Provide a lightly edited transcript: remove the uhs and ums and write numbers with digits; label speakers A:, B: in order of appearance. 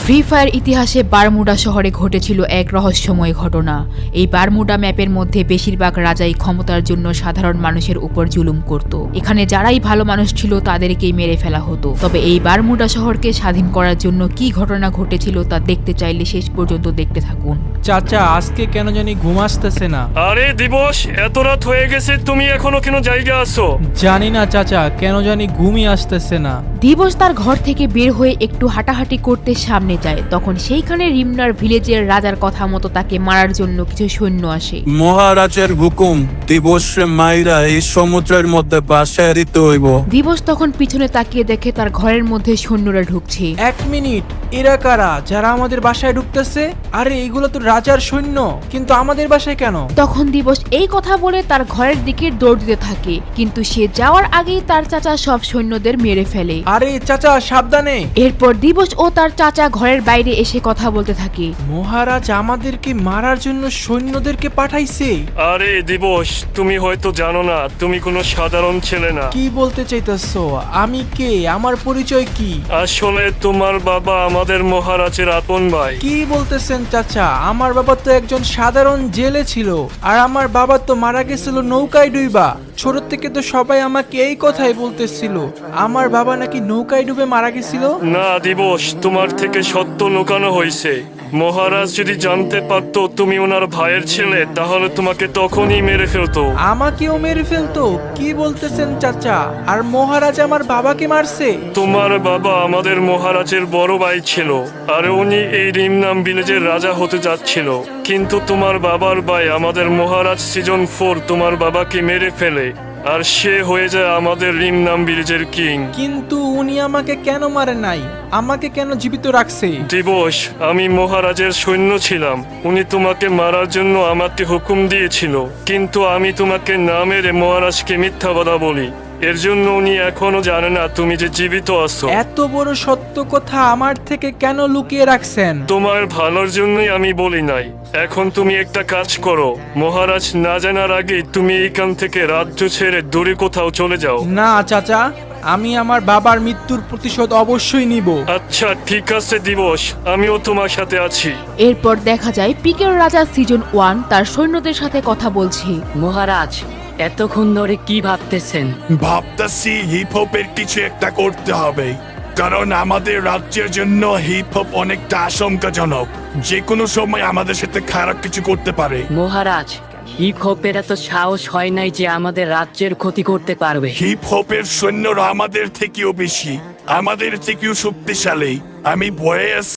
A: Free fire ইতিহাসে Bermuda শহরে ঘটেছিল এক রহস্যময় ঘটনা। এই বারমুডা ম্যাপের মধ্যে বেশিরভাগ রাজাই ক্ষমতার জন্য সাধারণ মানুষের উপর জুলুম করত। এখানে যারাই ভালো মানুষ ছিল তাদেরকেই মেরে ফেলা হতো। তবে এই বারমুডা শহরকে স্বাধীন করার জন্য কি ঘটনা ঘটেছিল তা দেখতে চাইলে শেষ পর্যন্ত দেখতে থাকুন।
B: চাচা, আজকে কেন জানি ঘুম আসতেছে না।
C: আরে দিবস, এত রাত হয়ে গেছে, তুমি এখনো কেন জায়গা আছো?
B: জানি না চাচা, কেন জানি ঘুমই আসতেছে না।
A: দিবস তার ঘর থেকে বের হয়ে একটু হাঁটাহাঁটি করতে সামনে যায়। তখন সেইখানে রিমনার ভিলেজের রাজার কথা মতো তাকে মারার জন্য কিছু সৈন্য আসে।
D: মহারাজের হুকুম, দিবসে মাইরা এই সমুদ্রের মধ্যে বাসায় দিতে হইব।
A: দিবস তখন পিছনে তাকিয়ে দেখে তার ঘরের মধ্যে সৈন্যরা ঢুকছে।
B: এক মিনিট, এরা কারা যারা আমাদের বাসায় ঢুকতেছে? আরে এগুলো তো রাজার সৈন্য, কিন্তু আমাদের বাসায় কেন?
A: তখন দিবস এই কথা বলে তার ঘরের দিকে দৌড় দিতে থাকে, কিন্তু সে যাওয়ার আগেই তার চাচা সব সৈন্যদের মেরে ফেলে।
B: আরে চাচা, সাবধানে।
A: এরপর দিবস ও তার চাচা ঘরের বাইরে এসে কথা বলতে থাকে।
B: মহারাজ আমাদেরকে মারার জন্য সৈন্যদেরকে পাঠাইছে।
C: আরে দিবস, তুমি হয়তো জানো না, তুমি কোনো সাধারণ ছেলে না।
B: কি বলতে চাইতেছো? আমি কে? আমার পরিচয় কি?
C: আসলে তোমার বাবা আমাদের মহারাজের আপন ভাই।
B: কি বলতেছেন চাচা? আমার বাবা তো একজন সাধারণ জেলে ছিল, আর আমার বাবা তো মারা গেছিল নৌকায় ডুইবা। ছোট থেকে তো সবাই আমাকে এই কথাই বলতেছিল, আমার বাবা নাকি নৌকায় ডুবে মারা গেছিল।
C: না দিবস, তোমার থেকে সত্য লুকানো হয়েছে। মহারাজ যদি জানতে পারতো তুমি ওনার ভাইয়ের ছেলে, তাহলে তোমাকে তখনই মেরে ফেলতো।
B: আমাকেও মেরে ফেলতো? কি বলতেছেন চাচা? আর মহারাজ আমার বাবাকে মারছে?
C: তোমার বাবা আমাদের মহারাজের বড় ভাই ছিল, আর উনি এই রিমনাম ভিলেজের রাজা হতে যাচ্ছিল। কিন্তু তোমার বাবার ভাই আমাদের মহারাজ সিজন 4 তোমার বাবাকে মেরে ফেলে, আর সে হয়ে যায় আমাদের রিমনাম ভিলেজের কিং।
B: কিন্তু উনি আমাকে কেন মারে নাই? আমাকে কেন জীবিত রাখছে?
C: দিবস, আমি মহারাজের সৈন্য ছিলাম। উনি তোমাকে মারার জন্য আমাকে হুকুম দিয়েছিল, কিন্তু আমি তোমাকে না মেরে মহারাজকে মিথ্যা কথা বলি। এর জন্য উনি এখনো জানে না তুমি যে জীবিত আছো।
B: এত বড় সত্য কথা আমার থেকে কেন লুকিয়ে রাখছেন?
C: তোমার ভালোর জন্যই আমি বলি নাই। এখন তুমি একটা কাজ করো, মহারাজ না জানার আগে তুমি এইখান থেকে রাজ্য ছেড়ে দূরে কোথাও চলে যাও।
B: না চাচা, আমি আমার বাবার মৃত্যুর প্রতিশোধ অবশ্যই নিব।
C: আচ্ছা ঠিক আছে দিবস, আমিও তোমার সাথে আছি।
A: এরপর দেখা যায় পিকের রাজা সিজন 1 তার সৈন্যদের সাথে কথা বলছে।
E: মহারাজ, এতক্ষণ ধরে কি ভাবতেছেন?
F: ভাবতেছি হিপ হপের কিছু একটা করতে হবে, কারণ আমাদের রাজ্যের জন্য হিপ হপ অনেকটা আশঙ্কাজনক। যে কোনো সময় আমাদের সাথে খারাপ কিছু করতে পারে।
E: মহারাজ, হিপ হপের এত সাহস হয় নাই যে আমাদের রাজ্যের ক্ষতি করতে পারবে।
F: হিপ হপের সৈন্যরা আমাদের থেকেও বেশি, আমাদের থেকেও শক্তিশালী। আমি ভয়ে আছি।